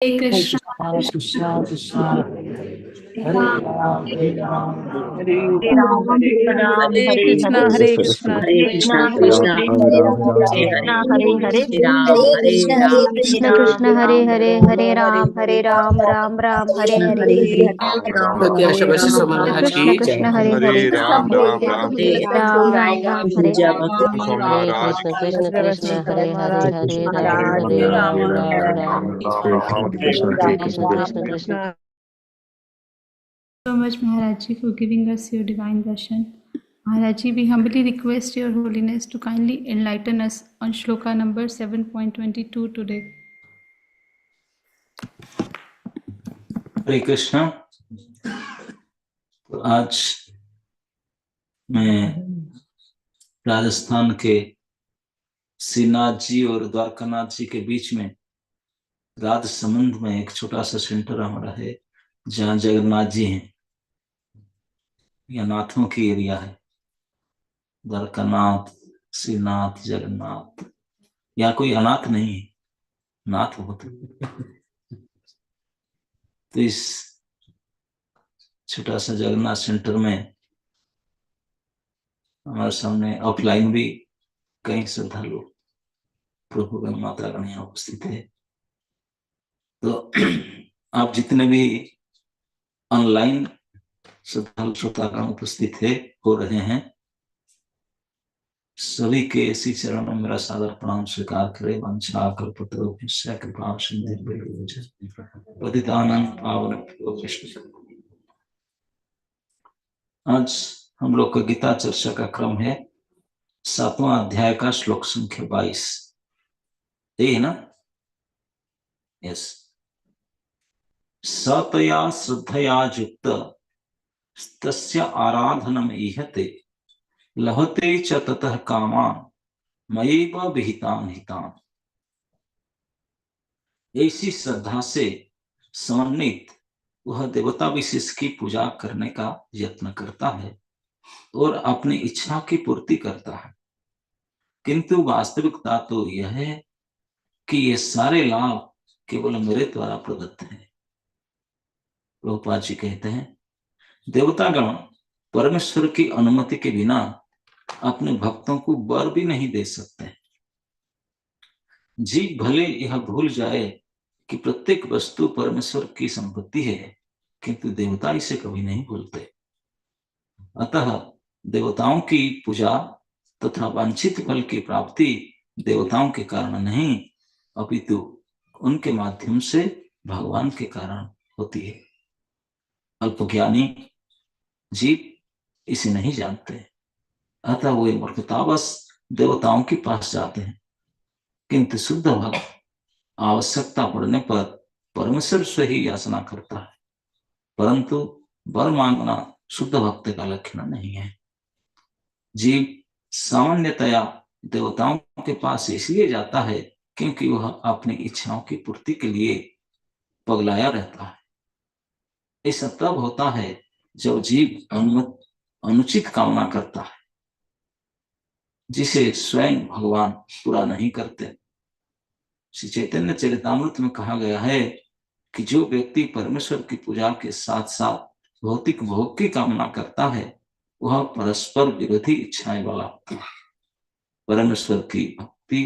हरे हरे कृष्णा कृष्णा कृष्णा कृष्णा हरे राम राम हरे राम हरे हरे राम राम हरे राम हरे हरे कृष्णा हरे हरे कृष्णा हरे हरे कृष्णा कृष्णा हरे हरे कृष्णा हरे हरे राम राम हरे हरे राम हरे हरे हरे हरे राम हरे हरे कृष्ण हरे राम हरे कृष्ण कृष्ण राम कृष्ण कृष्ण हरे राम हरे राम हरे हरे राम हरे हरे राम राम राम हरे कृष्ण हरे हरे हरे हरे राम सत्य हरे शिव राम कृष्ण राम महाराज कृष्ण की राम कृष्ण जय। हरे हरे हरे राम राम राम हरे राम राम राम राम हरे पूजा हरे भक्त कृष्ण महाराज महाराज कृष्ण की कृष्ण कृष्ण हरे हरे हरे राम महाराज हरे की राम जय। राम राम हरे Krishna Ram Krishna Krishna Krishna so much Maharaj ji for giving us your divine darshan. Maharaj ji, we humbly request your holiness to kindly enlighten us on shloka number 7.22 today. हरे कृष्णा। तो आज मैं राजस्थान के श्रीनाथ जी और द्वारकानाथ जी के बीच में राजसमंद में एक छोटा सा सेंटर हमारा है, जहाँ जगन्नाथ जी हैं। यह नाथों की एरिया है। द्वारकानाथ, श्रीनाथ, जगन्नाथ। यहाँ कोई अनाथ नहीं है, नाथ होते। तो इस छोटा सा जगन्नाथ सेंटर में हमारे सामने ऑफलाइन भी कई श्रद्धालु प्रभुगण मातागण यहाँ उपस्थित है। तो आप जितने भी ऑनलाइन श्रद्धालु श्रोतागण उपस्थित है हो रहे हैं, सभी के इसी चरण में मेरा सादर प्रणाम स्वीकार करें। वंशा कल्पतरुभ्यश्च कृपा सिंधुभ्यश्च पतितानां पावनेभ्यो वैष्णवेभ्यो। आज हम लोग का गीता चर्चा का क्रम है 7वां अध्याय का श्लोक संख्या 22। यही है ना? यस। सतया श्रद्धया युक्त तस्य आराधनम ईहते लभते च ततः कामान् मयैव विहितान् हितान्। ऐसी श्रद्धा से समन्वित वह देवता विशेष की पूजा करने का यत्न करता है और अपनी इच्छा की पूर्ति करता है, किंतु वास्तविकता तो यह है कि ये सारे लाभ केवल मेरे द्वारा प्रदत्त हैं। प्रभुपाद जी कहते हैं, देवतागण परमेश्वर की अनुमति के बिना अपने भक्तों को वर भी नहीं दे सकते। जीव भले यह भूल जाए कि प्रत्येक वस्तु परमेश्वर की संपत्ति है, किंतु देवता इसे कभी नहीं भूलते। अतः देवताओं की पूजा तथा वांछित फल की प्राप्ति देवताओं के कारण नहीं, अपितु उनके माध्यम से भगवान के कारण होती है। अल्पज्ञानी जीव इसे नहीं जानते, अतः वे मूर्खतावश देवताओं के पास जाते हैं। किंतु शुद्ध भक्त आवश्यकता पड़ने पर परमेश्वर से ही याचना करता है, परंतु वर मांगना शुद्ध भक्त का लक्षण नहीं है। जीव सामान्यतया देवताओं के पास इसलिए जाता है क्योंकि वह अपनी इच्छाओं की पूर्ति के लिए पगलाया रहता है। ऐसा तब होता है जब जीव अनुचित कामना करता है, जिसे स्वयं भगवान पूरा नहीं करते। श्री चैतन्य चरितामृत में कहा गया है कि जो व्यक्ति परमेश्वर की पूजा के साथ साथ भौतिक भोग की कामना करता है, वह परस्पर विरोधी इच्छाएं वाला होता है। परमेश्वर की भक्ति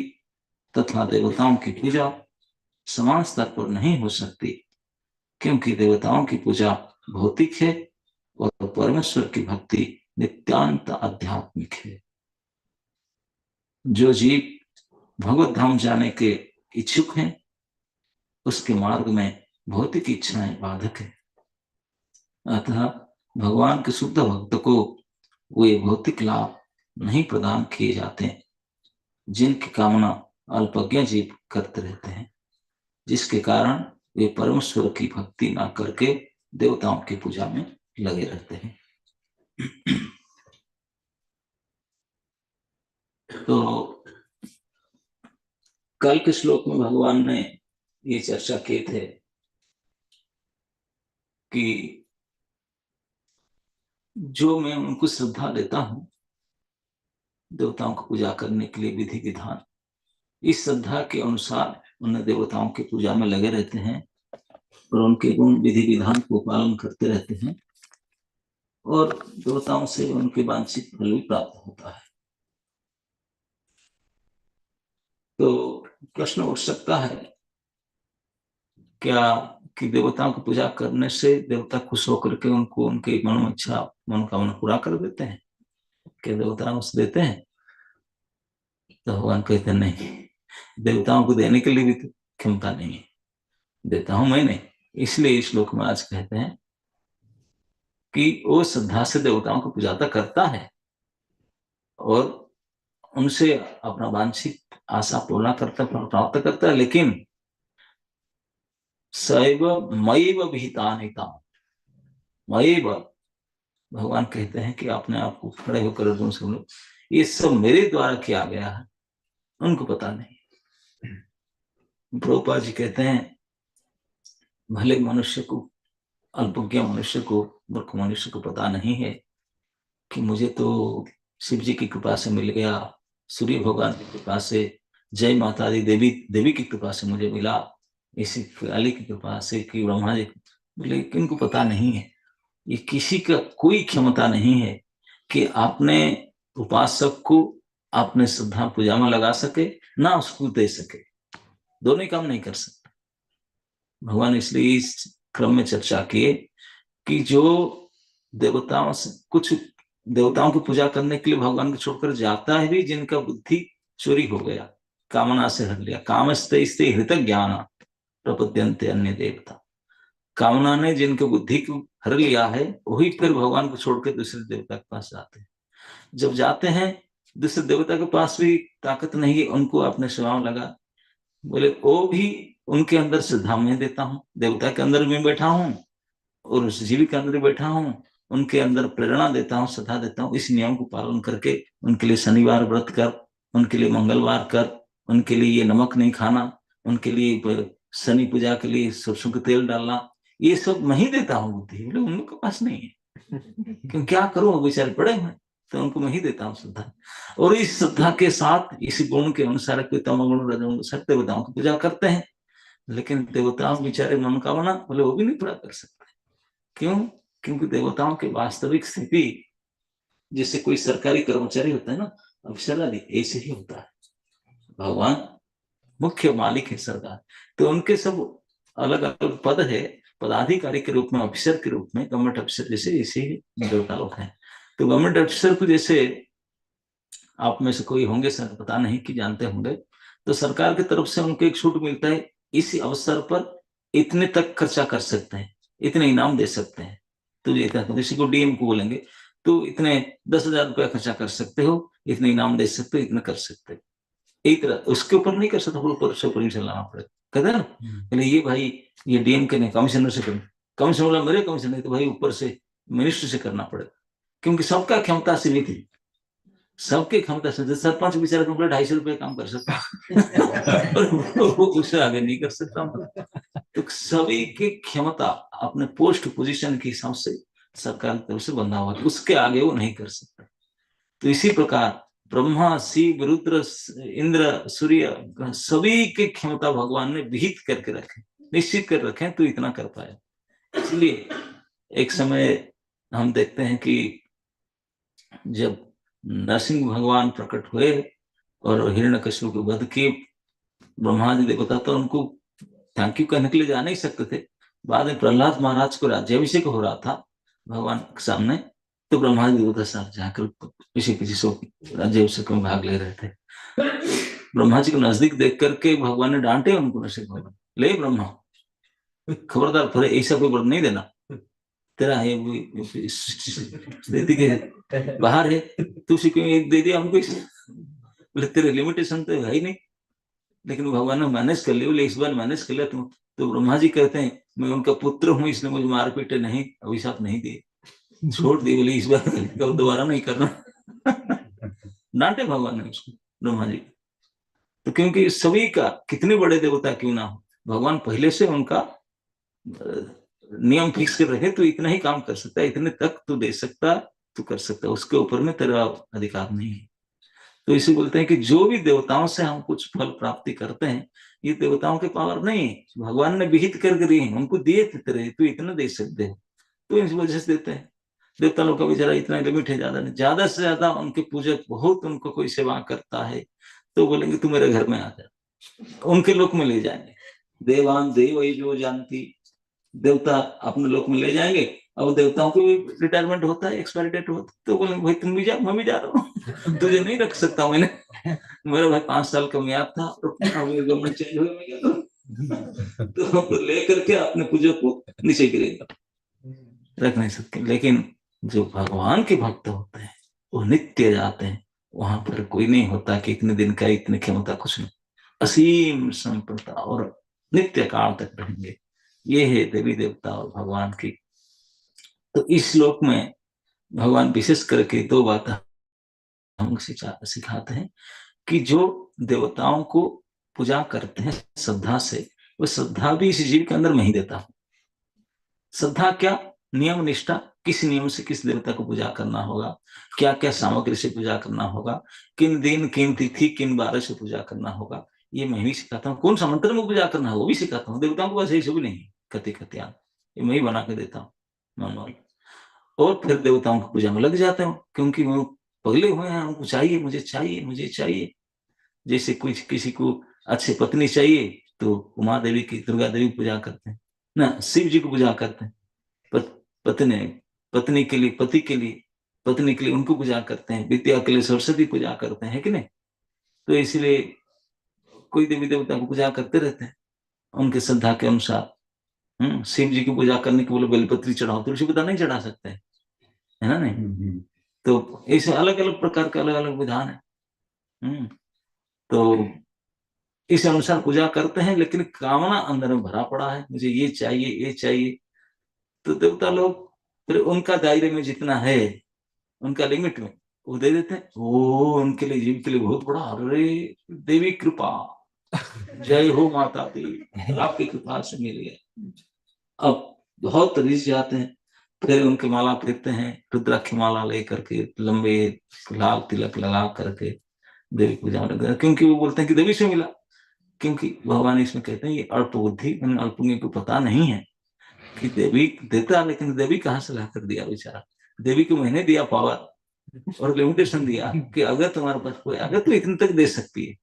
तथा देवताओं की पूजा समान स्तर पर नहीं हो सकती, क्योंकि देवताओं की पूजा भौतिक है और परमेश्वर की भक्ति नित्यांत आध्यात्मिक है। जो जीव भगवत धाम जाने के इच्छुक हैं, उसके मार्ग में भौतिक इच्छाएं बाधक है। अतः भगवान के शुद्ध भक्त को वे भौतिक लाभ नहीं प्रदान किए जाते, जिनकी कामना अल्पज्ञ जीव करते रहते हैं, जिसके कारण वे परमेश्वर की भक्ति ना करके देवताओं की पूजा में लगे रहते हैं। तो कल के श्लोक में भगवान ने ये चर्चा किए थे कि जो मैं उनको श्रद्धा देता हूं देवताओं को पूजा करने के लिए विधि विधान, इस श्रद्धा के अनुसार उन्हें देवताओं की पूजा में लगे रहते हैं, और उनके गुण विधि विधान को पालन करते रहते हैं और देवताओं से उनके वांछित फल भी प्राप्त होता है। तो प्रश्न उठ सकता है क्या कि देवताओं की पूजा करने से देवता खुश होकर के उनको उनके मनोइच्छा मनोकामना पूरा कर देते हैं? क्या देवता उस देते हैं? तो भगवान कहते हैं नहीं, देवताओं को देने के लिए भी क्षमता नहीं है, देता हूं मैंने। इसलिए इस श्लोक में आज कहते हैं कि वो श्रद्धा से देवताओं को पूजा करता है और उनसे अपना वांछित आशा पूर्ण करता प्राप्त करता है, लेकिन सैव मयैव विहितानिता, मयैव, भगवान कहते हैं कि अपने आप को खड़े होकर अर्जुन से बोलो ये सब मेरे द्वारा किया गया है, उनको पता नहीं। प्रभुपाद जी कहते हैं भले मनुष्य को, अल्पज्ञ मनुष्य को, मूर्ख मनुष्य को पता नहीं है कि मुझे तो शिव जी की कृपा से मिल गया, सूर्य भगवान की कृपा से, जय माता दी देवी देवी की कृपा से मुझे मिला, इसी काली की कृपा से, कि ब्रह्मा जी, बोले इनको पता नहीं है। ये किसी का कोई क्षमता नहीं है कि आपने उपासक को आपने श्रद्धा पूजा में लगा सके, ना उसको दे सके, दोनों ही काम नहीं कर सकते। भगवान इसलिए इस क्रम में चर्चा किए कि जो देवताओं से, कुछ देवताओं की पूजा करने के लिए भगवान को छोड़कर जाता है भी, जिनका बुद्धि चोरी हो गया, कामना से हट लिया, कामस्ते स्ते हृत ज्ञान प्रपद्यन्ते अन्य देवता, कामना ने जिनके बुद्धि को हर लिया है वही फिर भगवान को छोड़कर दूसरे देवता के पास जाते हैं। जब जाते हैं दूसरे देवता के पास भी ताकत नहीं है, उनको अपने सेवा में लगा, बोले वो भी उनके अंदर श्रद्धा में देता हूँ, देवता के अंदर भी बैठा हूँ और उस जीव के अंदर बैठा हूँ, उनके अंदर प्रेरणा देता हूँ, श्रद्धा देता हूँ। इस नियम को पालन करके उनके लिए शनिवार व्रत कर, उनके लिए मंगलवार कर, उनके लिए ये नमक नहीं खाना, उनके लिए शनि पूजा के लिए सरसों का तेल डालना, ये सब मैं ही देता हूँ बुद्धि, बोले उन लोग के पास नहीं है। क्यों, क्या करूं, बेचारे पड़े हुए, तो उनको मैं ही देता हूँ श्रद्धा। और इस श्रद्धा के साथ इस गुण के अनुसार तमोगुण रजोगुण सब देवताओं की पूजा करते हैं, लेकिन देवताओं बेचारे मनोकामना बोले वो भी नहीं पूरा कर सकते। क्यों? क्योंकि देवताओं की वास्तविक स्थिति जैसे कोई सरकारी कर्मचारी होता है ना, अफसर आदि, ऐसे ही होता है। भगवान मुख्य मालिक है सरकार, तो उनके सब अलग अलग पद है, पदाधिकारी के रूप में, अफसर के रूप में, गवर्नमेंट अफसर जैसे ऐसे ही देवता लोग हैं। तो गवर्नमेंट अफसर को जैसे आप में से कोई होंगे सर, पता नहीं कि जानते होंगे, तो सरकार की तरफ से उनको एक छूट मिलता है, इस अवसर पर इतने तक खर्चा कर सकते हैं, इतने इनाम दे सकते हैं। तो किसी को डीएम को बोलेंगे तो इतने 10,000 रुपया खर्चा कर सकते हो, इतने इनाम दे सकते हो, इतने कर सकते हो। एक तरह उसके ऊपर नहीं कर सकते, ऊपर से ऊपर चलाना पड़ेगा, कहते हैं ना, ये भाई ये डीएम के नहीं, कमिश्नर से करना, कमिश्नर बोला मेरे कमिश्नर नहीं, तो भाई ऊपर से मिनिस्टर से करना पड़ेगा, क्योंकि सबका क्षमता सीमित है, सबके क्षमता से। सरपंच बेचारा तुम 250 रुपये काम कर सकता वो उससे आगे नहीं कर सकता। तो सभी की क्षमता अपने पोस्ट पोजीशन के हिसाब से सरकार की तरफ से बंधा हुआ है, उसके आगे वो नहीं कर सकता। तो इसी प्रकार ब्रह्मा, शिव, रुद्र, इंद्र, सूर्य, सभी की क्षमता भगवान ने विहित करके रखे, निश्चित कर रखे, तो इतना कर पाया। इसलिए एक समय हम देखते हैं कि जब नरसिंह भगवान प्रकट हुए और हिरण्यकश्यप को वध किए, ब्रह्मादि देवता तो उनको थैंक यू कहने के लिए जा नहीं सकते थे। बाद में प्रहलाद महाराज को राज्याभिषेक हो रहा था भगवान के सामने, तो ब्रह्मादि देवता साहब जाकर किसी से राज्याभिषेक में भाग ले रहे थे। ब्रह्मा जी को नजदीक देख करके भगवान ने डांटे उनको, नरसिंह भगवान, ले ब्रह्मा खबरदार, फिर ऐसा कोई व्रत नहीं देना, तेरा है वो स्थिति के बाहर है, तू उसी को दे दिया हमको, बोले तेरे लिमिटेशन तो है ही नहीं। लेकिन भगवान ने मैनेज कर लिया, बोले इस बार मैनेज कर लिया तुम। तो ब्रह्मा जी कहते हैं मैं उनका पुत्र हूँ, इसलिए मुझे मार पीटे नहीं, अभिशाप नहीं दिए, छोड़ दिए, बोले इस बार दोबारा नहीं करना। डांटे भगवान ने उसको, ब्रह्मा जी। तो क्योंकि सभी का कितने बड़े देवता क्यों ना हो, भगवान पहले से उनका नियम फिक्स कर रखे, तो इतना ही काम कर सकता है, इतने तक तो दे सकता, तो कर सकता, उसके ऊपर में तेरा अधिकार नहीं है। तो इसे बोलते हैं कि जो भी देवताओं से हम कुछ फल प्राप्ति करते हैं, ये देवताओं के पावर नहीं है, भगवान ने विहित करके दिए हैं, उनको दिए थे तेरे, तू इतना दे सकते हो, तो इस वजह से देते हैं। देवता लोग का बेचारा इतना लिमिट है, ज्यादा नहीं, ज्यादा से ज्यादा उनके पूजक बहुत उनको कोई सेवा करता है तो बोलेंगे तू मेरे घर में आ जा, उनके लोक में ले जाएंगे। देवान देव वही जो जानती, देवता अपने लोक में ले जाएंगे। अब देवताओं को भी रिटायरमेंट होता है, एक्सपायरी डेट होता है, तो बोलेंगे भाई तुम भी जा, मैं भी जा रहा हूँ, तुझे नहीं रख सकता मैंने, मेरा भाई 5 साल का मियाद था, गवर्नमेंट चेंज हो गया, मैं क्या करूं? तो लेकर के अपने पूजक को नीचे गिरेगा, रख नहीं सकते। लेकिन जो भगवान के भक्त होते हैं वो नित्य जाते हैं, वहां पर कोई नहीं होता कि इतने दिन का, इतनी क्षमता, कुछ नहीं, असीम संपन्नता और नित्य काल तक रहेंगे। ये है देवी देवता और भगवान की। तो इस श्लोक में भगवान विशेष करके 2 बात हम सिखाते हैं कि जो देवताओं को पूजा करते हैं श्रद्धा से, वो श्रद्धा भी इस जीव के अंदर मैं ही देता हूं। श्रद्धा क्या? नियम निष्ठा, किस नियम से किस देवता को पूजा करना होगा, क्या क्या सामग्री से पूजा करना होगा, किन दिन किन तिथि किन बार से पूजा करना होगा, ये मैं ही सिखाता हूँ। कौन सा मंत्र में पूजा करना है वो भी सिखाता हूँ। देवताओं को बस ऐसे भी नहीं कति कत्यान, ये मैं ही बना के देता हूँ मानवाल। और फिर देवताओं की पूजा में लग जाते हो, क्योंकि वो पगले हुए हैं, उनको चाहिए, मुझे चाहिए, मुझे चाहिए। जैसे कुछ किसी को अच्छी पत्नी चाहिए तो उमा देवी की, दुर्गा देवी की पूजा करते हैं ना, शिव जी को पूजा करते हैं। पत्नी पत्नी के लिए, पति के लिए, पत्नी के लिए उनको पूजा करते हैं, विद्या के लिए सरस्वती पूजा करते हैं, कि नहीं? तो इसलिए कोई देवी देवता को पूजा करते रहते हैं उनके श्रद्धा के अनुसार। शिव जी की पूजा करने के बोले बेलपत्री चढ़ाओ, तुलसी पत्ता नहीं चढ़ा सकते, है ना? नहीं। तो ऐसे अलग अलग प्रकार के अलग अलग विधान है। तो इस अनुसार पूजा करते हैं, लेकिन कामना अंदर में भरा पड़ा है, मुझे ये चाहिए, ये चाहिए। तो देवता लोग फिर उनका दायरे में जितना है, उनका लिमिट में वो दे देते हैं। वो उनके लिए, जीव के लिए बहुत बड़ा, अरे देवी कृपा, जय हो माता दी, आपकी कृपा से मिल गया। अब बहुत रिझ जाते हैं, फिर उनकी माला फेरते हैं, रुद्राक्ष माला लेकर के, लंबे लाल तिलक लगा करके देवी पूजा में, क्योंकि वो बोलते हैं कि देवी से मिला। क्योंकि भगवान इसमें कहते हैं ये अल्प बुद्धि, अल्पुण्य को पता नहीं है कि देवी देता, लेकिन देवी कहाँ से ला कर दिया बेचारा। देवी को मैंने दिया पावर और लिमिटेशन दिया कि अगर तुम्हारे पास कोई, अगर तो इतने तक दे सकती है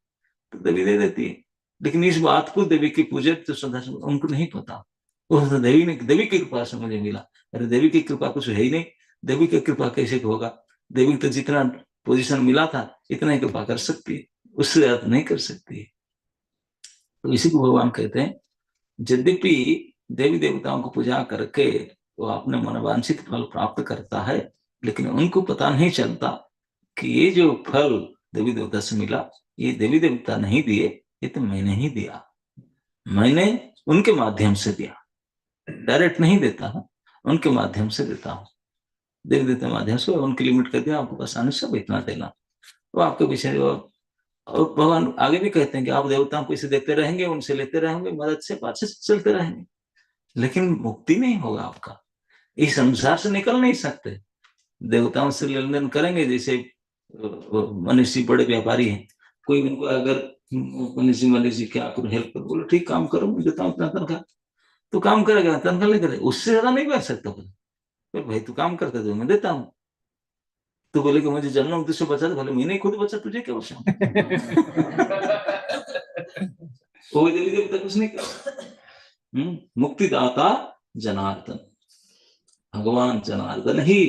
तो देवी दे देती है। लेकिन इस बात को देवी की पूजक तो श्रद्धा उनको नहीं पता, वो तो देवी ने, देवी की कृपा से मुझे मिला। अरे देवी की कृपा कुछ है ही नहीं, देवी की कृपा कैसे होगा? देवी तो जितना पोजीशन मिला था इतना ही कृपा कर सकती है, उससे ज्यादा नहीं कर सकती है। तो इसी को भगवान कहते हैं, यद्यपि देवी देवताओं को पूजा करके वो अपने मनोवांछित फल प्राप्त करता है, लेकिन उनको पता नहीं चलता कि ये जो फल देवी देवता से मिला, ये देवी देवता नहीं दिए, ये तो मैंने ही दिया, मैंने उनके माध्यम से दिया। डायरेक्ट नहीं देता हूँ, उनके माध्यम से देता हूँ। देवी देवता माध्यम से उनकी लिमिट कर दिया, आपको आसानी से इतना देना, वो आपके पीछे। और भगवान आगे भी कहते हैं कि आप देवताओं को इसे देते रहेंगे, उनसे लेते रहेंगे, मदद से पाछे से चलते रहेंगे, लेकिन मुक्ति नहीं होगा आपका, इस संसार से निकल नहीं सकते। देवताओं से लेन देन करेंगे, जैसे मनुष्य बड़े व्यापारी हैं, कोई उनको अगर मनुष्य क्या करो, हेल्प करो, बोलो ठीक काम करो, मैं देता हूँ इतना तनख्वाह, तो काम करेगा, तनख्वाह लेकर, उससे ज्यादा नहीं कर सकता। फिर भाई तू काम करते तो मैं देता हूँ, तो बोले कि मुझे जन्म मृत्यु से बचा दे, बोले मैंने खुद बचा, तुझे क्या बचा? वो देवी देवता कुछ नहीं कर। मुक्तिदाता जनार्दन, भगवान जनार्दन ही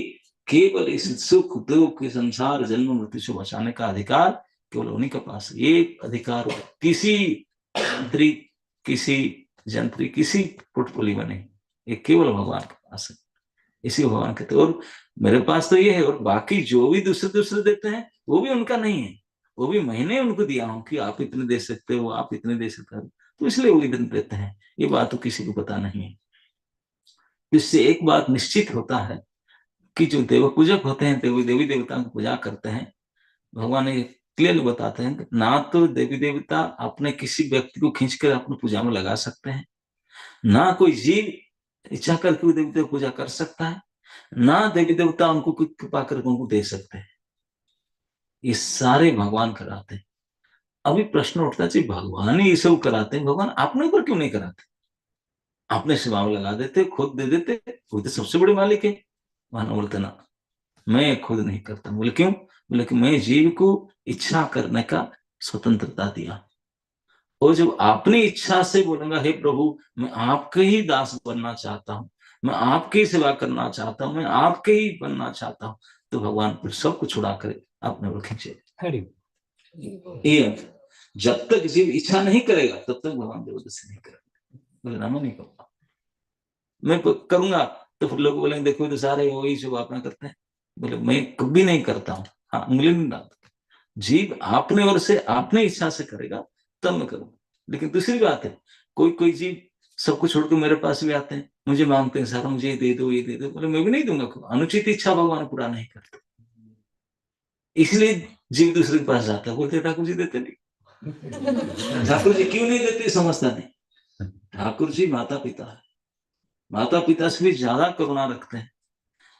केवल इस सुख दुख संसार जन्म मृत्यु से बचाने का अधिकार केवल उन्हीं के पास। ये अधिकार किसी मंत्री, किसी जंत्री, किसी पुटपुली में नहीं, ये केवल भगवान के पास है। इसी भगवान कहते, और मेरे पास तो ये है, और बाकी जो भी दूसरे दूसरे देते हैं वो भी उनका नहीं है, वो भी मैंने उनको दिया हूं कि आप इतने दे सकते हो, आप इतने दे सकते हो, तो इसलिए वो इतने देते हैं। ये बात तो किसी को पता नहीं है। इससे एक बात निश्चित होता है कि जो देव पूजक होते हैं, देवी देवताओं की पूजा करते हैं, भगवान ये क्लियरली बताते हैं कि ना तो देवी देवता अपने किसी व्यक्ति को खींचकर अपनी पूजा में लगा सकते हैं, ना कोई जीव इच्छा करके देवी देवता पूजा कर सकता है, ना देवी देवता उनको कृपा करके उनको दे सकते हैं। ये सारे भगवान कराते हैं। अभी प्रश्न उठता है, भगवान ही ये सब कराते हैं, भगवान अपने ऊपर क्यों नहीं कराते? अपने सेवा में लगा देते, खुद दे देते, वो तो सबसे बड़े मालिक है। वहां बोलते ना, मैं खुद नहीं करता। बोले क्यों? बोले कि मैं जीव को इच्छा करने का स्वतंत्रता दिया, और जब अपनी इच्छा से बोलूंगा हे प्रभु मैं आपके ही दास बनना चाहता हूँ, मैं आपकी ही सेवा करना चाहता हूँ, मैं आपके ही बनना चाहता हूँ, तो भगवान फिर सब कुछ छुड़ा कर अपने ओर खींचे। ये जब तक जीव इच्छा नहीं करेगा तब तक भगवान जबरदस्ती नहीं करेगा। बोले ना मैं नहीं करूंगा, मैं करूंगा तो फिर लोग बोलेंगे देखो तो सारे वही सब अपना करते हैं। बोले मैं कभी नहीं करता हूँ, हाँ उंगली नहीं डालता। जीव अपने ओर से अपने इच्छा से करेगा तब मैं करूंगा। लेकिन दूसरी बात है, कोई कोई जीव सबको छोड़कर मेरे पास भी आते हैं, मुझे मांगते हैं सर मुझे ये दे दो ये दे दो, बोले मैं भी नहीं दूंगा। अनुचित इच्छा भगवान पूरा नहीं करते, इसलिए जीव दूसरे के पास जाता है, बोलते ठाकुर जी देते नहीं। ठाकुर जी क्यों नहीं देते समझता नहीं। ठाकुर जी माता पिता है, माता पिता से भी ज्यादा करुणा रखते हैं।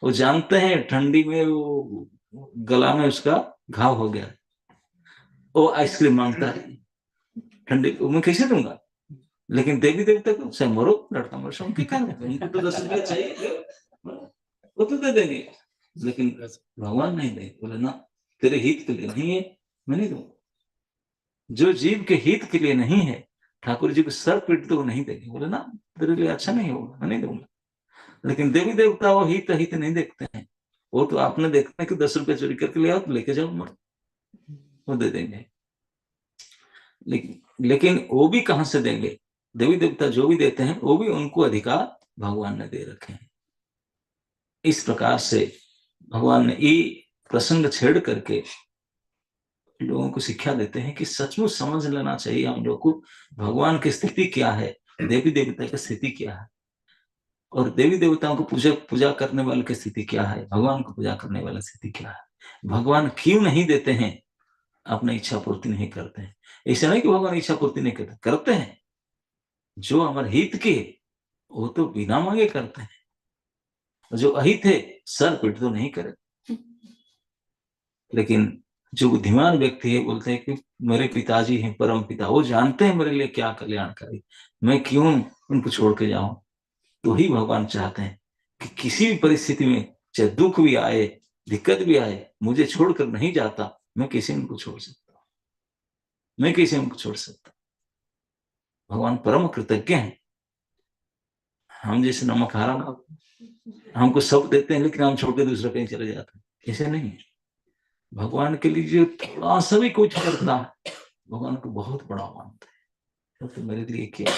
वो जानते हैं ठंडी में वो गला में उसका घाव हो गया, वो आइसक्रीम मांगता है, ठंडी मैं कैसे दूंगा? लेकिन देवी देवता को से मरो लड़का मरो उनको तो 10 रुपया चाहिए, वो तो दे देंगे। लेकिन भगवान नहीं दे, बोले ना तेरे हित के लिए नहीं है, मैं नहीं दूंगा। जो जीव के हित के लिए नहीं है, ठाकुर जी को सर पीट तो नहीं देंगे। बोले ना तेरे लिए अच्छा नहीं होगा, मैं नहीं दूंगा। लेकिन देवी देवता वो हित हित नहीं देखते हैं, वो तो आपने देखते हैं कि 10 रुपया चोरी करके ले आओ तो लेके जाओ मरो, वो दे देंगे। लेकिन वो भी कहां से देंगे? देवी देवता जो भी देते हैं वो भी उनको अधिकार भगवान ने दे रखे हैं। इस प्रकार से भगवान ने ये प्रसंग छेड़ करके लोगों को शिक्षा देते हैं कि सचमुच समझ लेना चाहिए हम लोग को भगवान की स्थिति क्या है, देवी देवता की स्थिति क्या है, और देवी देवताओं को पूजा करने वाले की स्थिति क्या है, भगवान को पूजा करने वाली स्थिति क्या है। भगवान क्यों नहीं देते हैं? अपनी इच्छा पूर्ति नहीं करते हैं। ऐसा नहीं कि भगवान इच्छा पूर्ति नहीं करते, करते हैं। जो हमारे हित के वो तो बिना मांगे करते हैं, जो अहित है सर पीट तो नहीं करे। लेकिन जो बुद्धिमान व्यक्ति है बोलते हैं कि मेरे पिताजी हैं परम पिता, वो जानते हैं मेरे लिए क्या कल्याणकारी, मैं क्यों उनको छोड़ के जाऊं। तो ही भगवान चाहते हैं कि किसी भी परिस्थिति में चाहे दुख भी आए दिक्कत भी आए, मुझे छोड़कर नहीं जाता, मैं कैसे उनको छोड़ सकता, मैं कैसे उनको छोड़ सकता। भगवान परम कृतज्ञ हैं। हम जैसे नमक हारा, हमको सब देते हैं लेकिन हम छोड़ के दूसरा कहीं चले जाते हैं, ऐसे नहीं है। भगवान के लिए जो थोड़ा सा भी कुछ करता है भगवान को बहुत बड़ा मानते हैं। तो मेरे लिए किया,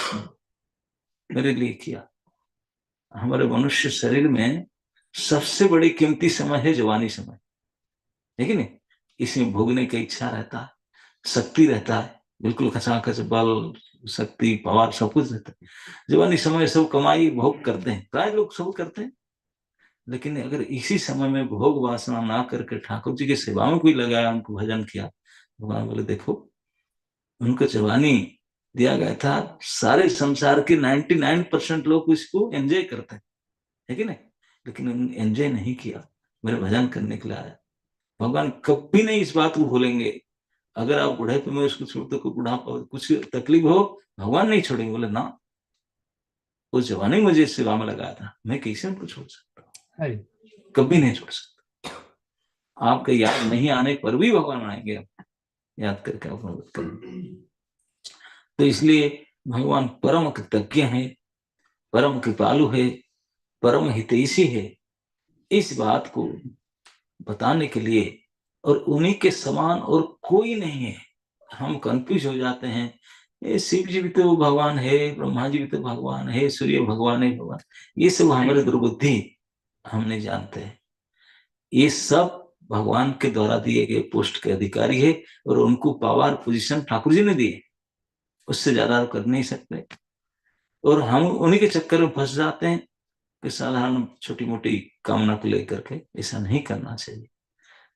मेरे लिए किया। हमारे मनुष्य शरीर में सबसे बड़ी कीमती समय है जवानी समय, है कि नहीं? इसमें भोगने की इच्छा रहता है, शक्ति रहता है, बिल्कुल खचाखच बल शक्ति पावर सब कुछ रहता है। जवानी समय सब कमाई भोग करते हैं, प्राय लोग सब करते हैं। लेकिन अगर इसी समय में भोग वासना ना करके ठाकुर जी की सेवा में कोई लगाया, उनको भजन किया, भगवान बोले देखो उनको जवानी दिया गया था, सारे संसार के 99% लोग इसको एंजॉय करते हैं, है कि नहीं? लेकिन उन्होंने एंजॉय नहीं किया, मेरे भजन करने के लिए आया। भगवान कभी नहीं इस बात को भूलेंगे। अगर आप बुढ़ापे में उसको छोड़ दो, बुढ़ापा कुछ तकलीफ हो, भगवान नहीं छोड़ेंगे। बोले ना उस जवानी मुझे सेवा में लगाया था, मैं कैसे उनको छोड़ सकता हूँ, कभी नहीं छोड़ सकता। आपके याद नहीं आने पर भी भगवान आएंगे, आप याद करके आप मदद करेंगे। तो इसलिए भगवान परम कृतज्ञ है, परम कृपालु है, परम हितैषी है। इस बात को बताने के लिए, और उन्हीं के समान और कोई नहीं है। हम कंफ्यूज हो जाते हैं, ये शिव जी भी तो भगवान है, ब्रह्मा जी भी तो भगवान है, सूर्य भगवान है, भगवान। ये सब हमारे दुर्बुद्धि, हम नहीं जानते हैं। ये सब भगवान के द्वारा दिए गए पोस्ट के अधिकारी है, और उनको पावर पोजीशन ठाकुर जी ने दिए, उससे ज्यादा कर नहीं सकते। और हम उन्हीं के चक्कर में फंस जाते हैं कि साधारण छोटी मोटी कामना को लेकर के। ऐसा नहीं करना चाहिए,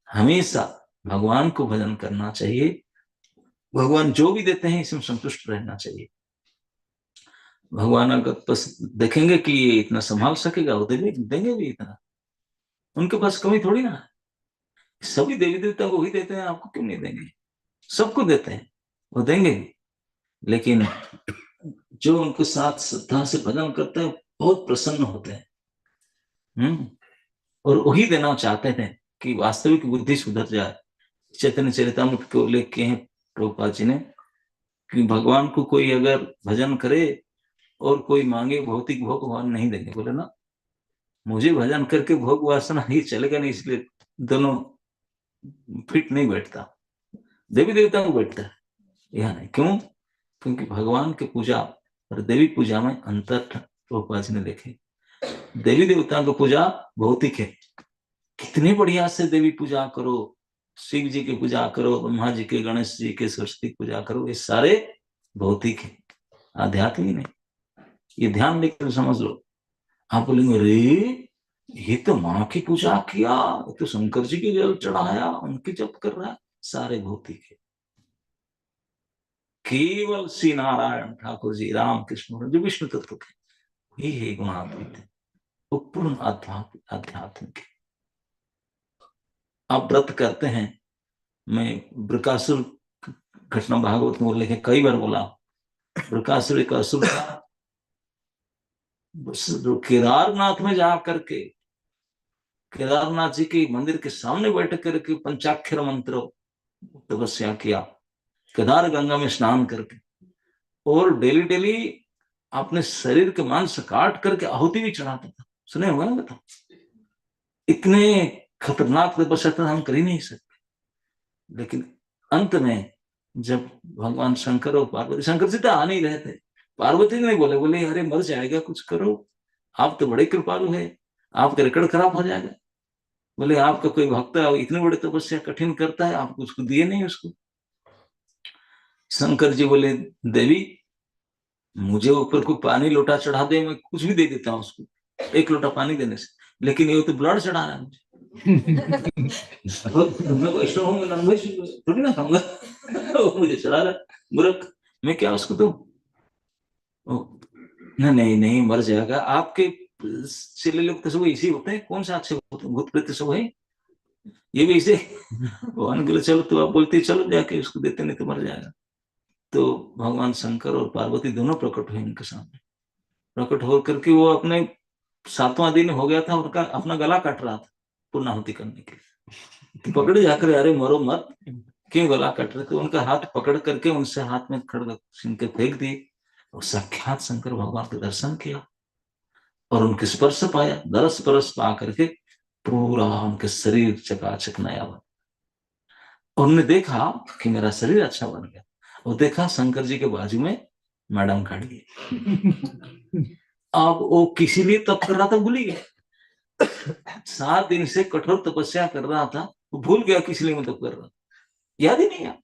हमेशा भगवान को भजन करना चाहिए। भगवान जो भी देते हैं इसमें संतुष्ट रहना चाहिए। भगवान अगर बस देखेंगे कि ये इतना संभाल सकेगा, वो देंगे भी इतना, उनके पास कमी थोड़ी ना है। सभी देवी देवता को ही देते हैं, आपको क्यों नहीं देंगे? सबको देते हैं। वो देंगे, लेकिन जो उनके साथ श्रद्धा से भजन करते हैं बहुत प्रसन्न होते हैं। और वही देना चाहते थे कि वास्तविक बुद्धि सुधर जाए। चैतन्य चरितामृत को उल्लेख किए हैं प्रभुपाद जी ने कि भगवान को कोई अगर भजन करे और कोई मांगे भौतिक भोग, भगवान नहीं देंगे। बोले ना, मुझे भजन करके भोग वासना ही चलेगा नहीं, इसलिए दोनों फिट नहीं बैठता। देवी देवता को बैठता है, यह नहीं। क्यों? क्योंकि भगवान की पूजा और देवी पूजा में अंतर प्रभुपाद जी ने देखे। देवी देवता की पूजा भौतिक है, कितनी बढ़िया से देवी पूजा करो, शिव जी की पूजा करो, ब्रह्मा जी के, गणेश जी के, सरस्वती पूजा करो, ये सारे भौतिक है, आध्यात्मिक नहीं। ये ध्यान देकर समझ लो। आप बोलेंगे अरे ये तो माँ की पूजा किया, ये तो शंकर जी की जल चढ़ाया, उनकी जप कर रहा है, सारे भौतिक है। केवल श्री नारायण ठाकुर जी, राम कृष्ण जो विष्णु तत्व के, यही है गुणातीत है, वो पूर्ण आध्यात्मिक है। आप व्रत करते हैं, मैं बृकासुर घटना भागवत में उल्लेख कई बार बोला। बृकासुर एक असुर था, केदारनाथ में जा करके केदारनाथ जी के मंदिर के सामने बैठ करके पंचाक्षर मंत्र तपस्या किया, केदार गंगा में स्नान करके, और डेली डेली अपने शरीर के मांस काट करके आहुति भी चढ़ाता था। सुने हुआ ना? बताओ, इतने खतरनाक तपस्या तो हम कर ही नहीं सकते। लेकिन अंत में जब भगवान शंकर और पार्वती, शंकर जी तो आ नहीं रहे थे, पार्वती ने बोले, बोले अरे मर जाएगा, कुछ करो, आप तो बड़े कृपालु है, आपका रिकॉर्ड खराब हो जाएगा। बोले आपका कोई भक्त इतने बड़े तपस्या कठिन करता है, आप कुछ दिए नहीं उसको। शंकर जी बोले देवी, मुझे ऊपर को पानी लोटा चढ़ा दे, मैं कुछ भी दे देता हूँ उसको, एक लोटा पानी देने से, लेकिन ये तो ब्लड चढ़ा रहा है मुझे। मैं वैष्णव हूँ, मैं नॉनवेज थोड़ी ना खाऊंगा, वो मुझे चढ़ा रहा है, मूर्ख, मैं क्या उसको दूं? नहीं नहीं, मर जाएगा। आपके चेले लोग तो सब इसी होते हैं, कौन सा अच्छे होते हैं, भूत प्रेत सब है, ये भी इसे। भगवान बोले चलो, तो आप बोलते चलो जाके उसको देते, नहीं तो मर जाएगा। तो भगवान शंकर और पार्वती दोनों प्रकट हुए उनके सामने। प्रकट होकर के वो अपने 7वां दिन हो गया था, उनका अपना गला काट रहा था पूर्णाहुति करने के लिए। तो पकड़े जाकर, अरे मरो मत, क्यों गला काट रहे? तो उनका हाथ पकड़ करके उनसे हाथ में खड़ग छीन के फेंक दिए, और साक्षात शंकर भगवान के दर्शन किया और उनके स्पर्श पाया। दरस परस पा करके पूरा उनके शरीर चकाचक नया बना। उन्होंने देखा कि मेरा शरीर अच्छा बन गया, और देखा शंकर जी के बाजू में मैडम खड़ी है। अब वो किसी लिए तप कर रहा था, भूल ही गया। 7 दिन से कठोर तपस्या कर रहा था, वो भूल गया किस लिए मैं तप कर रहा, याद ही नहीं आया।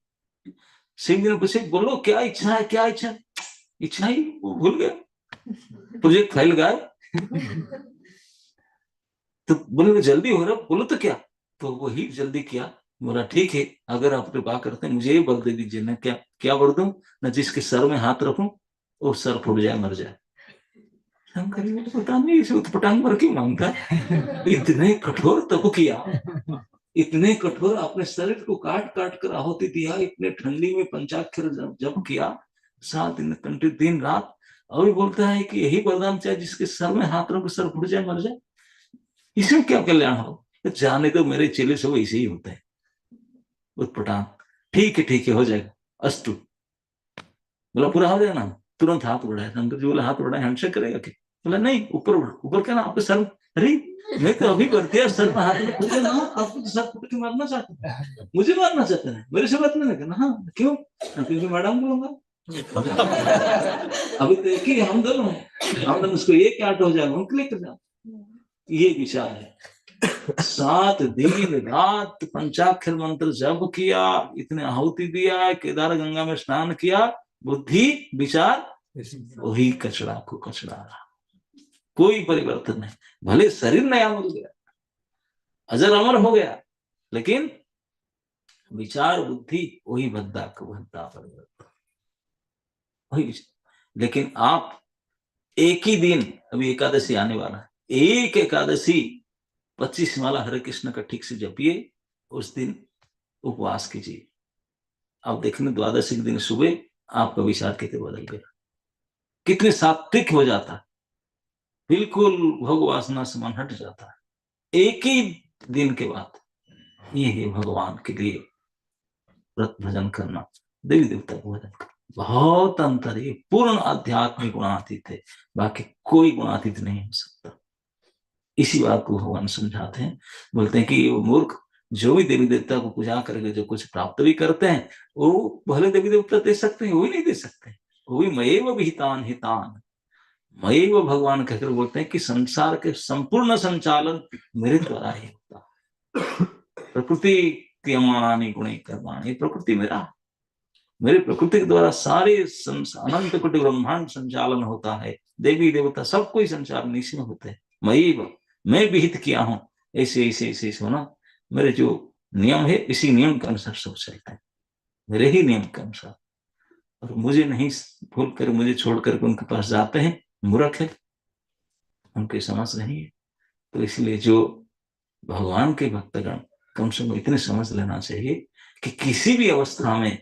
शिव जी ने पूछे, बोलो क्या इच्छा है, क्या इच्छा? इच्छा ही वो भूल गया, प्रोजेक्ट फैल गया। तो बोले जल्दी हो रहा, बोलो तो क्या? तो वही जल्दी किया। बोला ठीक है, अगर आप कृपा करते हैं मुझे ये वर दे दीजिए ना, क्या क्या वर दूं ना, जिसके सर में हाथ रखूं वो सर फूट जाए, मर जाए। शंकर जी तो पता नहीं इसे उत्पटांग वर क्यों मांगता है। इतने कठोर तप किया, इतने कठोर अपने शरीर को काट काट कर आहुति दिया, इतने ठंडी में पंचाक्षर जब किया, 7 दिन कंटिन्यू, दिन रात। और बोलता है कि यही वरदान चाहे जिसके सर में हाथ रखो सर फूट जाए, मर जाए, इसमें क्या कल्याण हो? जाने तो मेरे चेले सब ऐसे ही होते हैं, उत्पटांग। ठीक है हो जाएगा, अस्तु। बोला पूरा हो जाएगा ना, तुरंत हाथ बढ़ाया। शंकर जी बोला हाथ बढ़ाया, हैंडशेक करेगा क्या? बोला नहीं, ऊपर ऊपर क्या ना, आपके सर, अरे मैं तो अभी कर दिया, सर में हाथ में फूटे ना, आपको तो सर फूट के मारना चाहते हैं, मुझे मारना चाहते हैं, मेरे से बात नहीं करना। हाँ क्यों? क्योंकि मैडम बोलूंगा। अभी तो एक ही हम दोनों हैं, हम दोनों उसको एक आठ हो जाएगा, उनको लेकर जाओ, ये विचार है। 7 दिन रात पंचाक्षर मंत्र जप किया, इतने आहुति दिया, केदार गंगा में स्नान किया, बुद्धि विचार वही कचड़ा को कचड़ा रहा, कोई परिवर्तन नहीं। भले शरीर नया मिल गया, अजर अमर हो गया, लेकिन विचार बुद्धि वही भद्दा को भद्दा परिवर्तन वही। लेकिन आप एक ही दिन, अभी एकादशी आने वाला है, एक एकादशी 25 माला हरे कृष्ण का ठीक से जपिए, उस दिन उपवास कीजिए, आप देखने द्वादशी के दिन सुबह आपका विचार कैसे बदल गया, कितने सात्विक हो जाता है, बिल्कुल भोग वासना से मन हट जाता है एक ही दिन के बाद। ये है भगवान के लिए व्रत भजन करना, देवी देवता का भजन करना, बहुत अंतर है। पूर्ण आध्यात्मिक गुणातीत है, बाकी कोई गुणातीत नहीं हो सकता। इसी बात को भगवान समझाते हैं, बोलते हैं कि वो मूर्ख जो भी देवी देवता को पूजा करके जो कुछ प्राप्त भी करते हैं, वो भले देवी देवता दे सकते हैं, वो भी नहीं दे सकते, वो भी मयेव विहितान हितान, मयेव भगवान कहकर बोलते हैं कि संसार के संपूर्ण संचालन मेरे द्वारा ही होता है। प्रकृति क्रियमाणानि गुणे कर्माणि, प्रकृति मेरे प्रकृति के द्वारा सारे अनंत कोटि ब्रह्मांड संचालन होता है, देवी देवता सब कोई संचालन इसी में होते हैं। मैं विहित किया हूं, ऐसे ऐसे ऐसे होना, मेरे जो नियम है इसी नियम के अनुसार सब चलता है, मेरे ही नियम के अनुसार। और मुझे नहीं भूल कर मुझे छोड़ करके उनके पास जाते हैं, मूर्ख है, उनकी समझ नहीं है। तो इसलिए जो भगवान के भक्तगण कम से कम इतने समझ लेना चाहिए कि किसी भी अवस्था में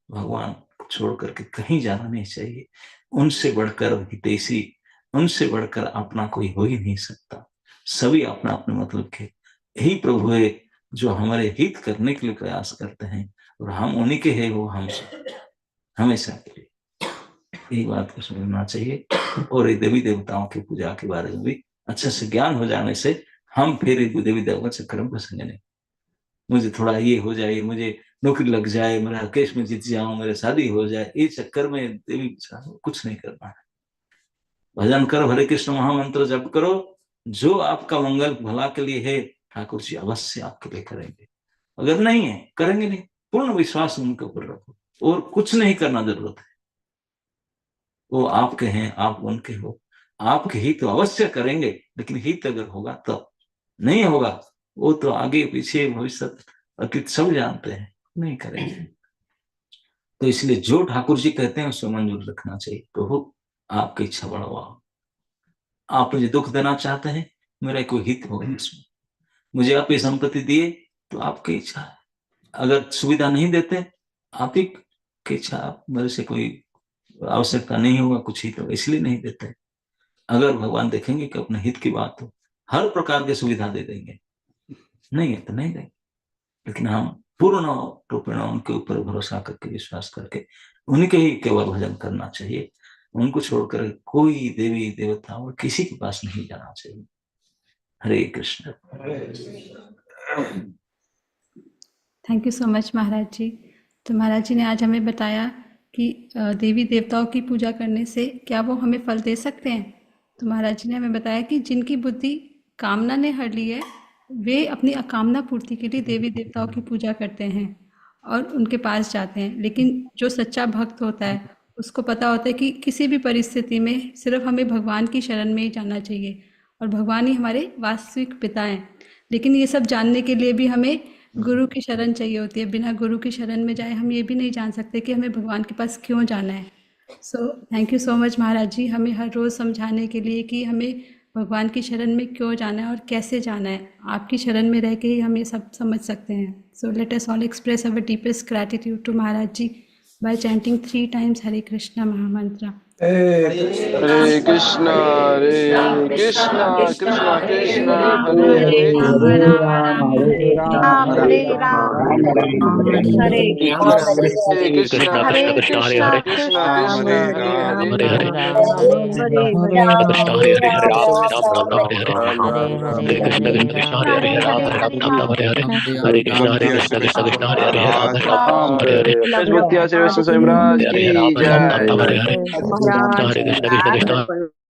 भगवान को छोड़ करके कहीं जाना नहीं चाहिए। उनसे बढ़कर हितैषी, उनसे बढ़कर अपना कोई हो ही नहीं सकता। सभी अपना अपने मतलब के यही प्रभु है जो हमारे हित करने के लिए प्रयास करते हैं, और हम उन्हीं के हैं, वो हमसे हमेशा के लिए। यही बात को समझना चाहिए। और ये देवी देवताओं की पूजा के बारे में भी अच्छे से ज्ञान हो जाने से हम फिर देवी देवता चक्कर में फंसेंगे नहीं। मुझे थोड़ा ये हो जाए, मुझे नौकरी लग जाए, मेरा केस में जीत जाऊं, मेरे शादी हो जाए, ये चक्कर में देवी कुछ नहीं करना है। भजन करो, हरे कृष्ण महामंत्र जप करो, जो आपका मंगल भला के लिए है ठाकुर जी अवश्य आपके लिए करेंगे। अगर नहीं है, करेंगे नहीं। पूर्ण विश्वास उनके ऊपर रखो, और कुछ नहीं करना जरूरत है। वो आपके हैं, आप उनके हो, आपके हित तो अवश्य करेंगे, लेकिन हित अगर होगा तब, नहीं होगा वो तो आगे पीछे भविष्य अतीत सब जानते हैं, नहीं करेंगे। तो इसलिए जो ठाकुर जी कहते हैं उसको मंजूर रखना चाहिए। प्रभु आपकी इच्छा बढ़वाओ, आप मुझे दुख देना चाहते हैं, मेरा कोई हित होगा इसमें, मुझे आप ये संपत्ति दिए तो आपकी इच्छा है, अगर सुविधा नहीं देते आप ही की इच्छा, आप मेरे से कोई आवश्यकता नहीं होगा, कुछ हित होगा इसलिए नहीं देते। अगर भगवान देखेंगे कि अपने हित की बात हो, हर प्रकार की सुविधा दे देंगे, नहीं है तो नहीं देंगे। लेकिन हम पूर्ण रूपेण उनके ऊपर भरोसा करके, विश्वास करके उनके ही केवल भजन करना चाहिए। उनको छोड़कर कोई देवी देवता और किसी के पास नहीं जाना चाहिए। Hare Krishna. Thank you so much Maharaj ji. तो महाराज जी ने आज हमें बताया कि देवी देवताओं की पूजा करने से क्या वो हमें फल दे सकते हैं। तो महाराज जी ने हमें बताया कि जिनकी बुद्धि कामना ने हर ली है, वे अपनी अकामना पूर्ति के लिए देवी देवताओं की पूजा करते हैं और उनके पास जाते हैं। लेकिन जो सच्चा भक्त होता है उसको पता होता है कि किसी भी परिस्थिति में सिर्फ हमें भगवान की शरण में ही जाना चाहिए, और भगवान ही हमारे वास्तविक पिता हैं। लेकिन ये सब जानने के लिए भी हमें गुरु की शरण चाहिए होती है। बिना गुरु की शरण में जाए हम ये भी नहीं जान सकते कि हमें भगवान के पास क्यों जाना है। So thank you so much Maharaj ji, हमें हर रोज़ समझाने के लिए कि हमें भगवान की शरण में क्यों जाना है और कैसे जाना है। आपकी शरण में रह के ही हम ये सब समझ सकते हैं। So let us all express our deepest gratitude to Maharaj ji by chanting 3 times Hare Krishna Mahamantra. Hare Krishna, Hare Krishna, Krishna Krishna, Hare Hare, Hare Ram, Hare Ram, Hare Ram, Hare Krishna, Hare Krishna Krishna, Krishna, Krishna Hare Hare Hare, Hare, Hare Krishna Hare Hare Hare Ram Hare Ram Ram Ram Hare Hare Hare Krishna Hare Hare Ram Hare Ram Ram Ram Hare Hare Hare Krishna Krishna Hare Hare Ram Hare Ram Hare Hare Yes, Bhakti Acharya Swami Maharaj Hare ki Ram Ram Ram jai. Hare Hare Hare Krishna Krishna Krishna Hare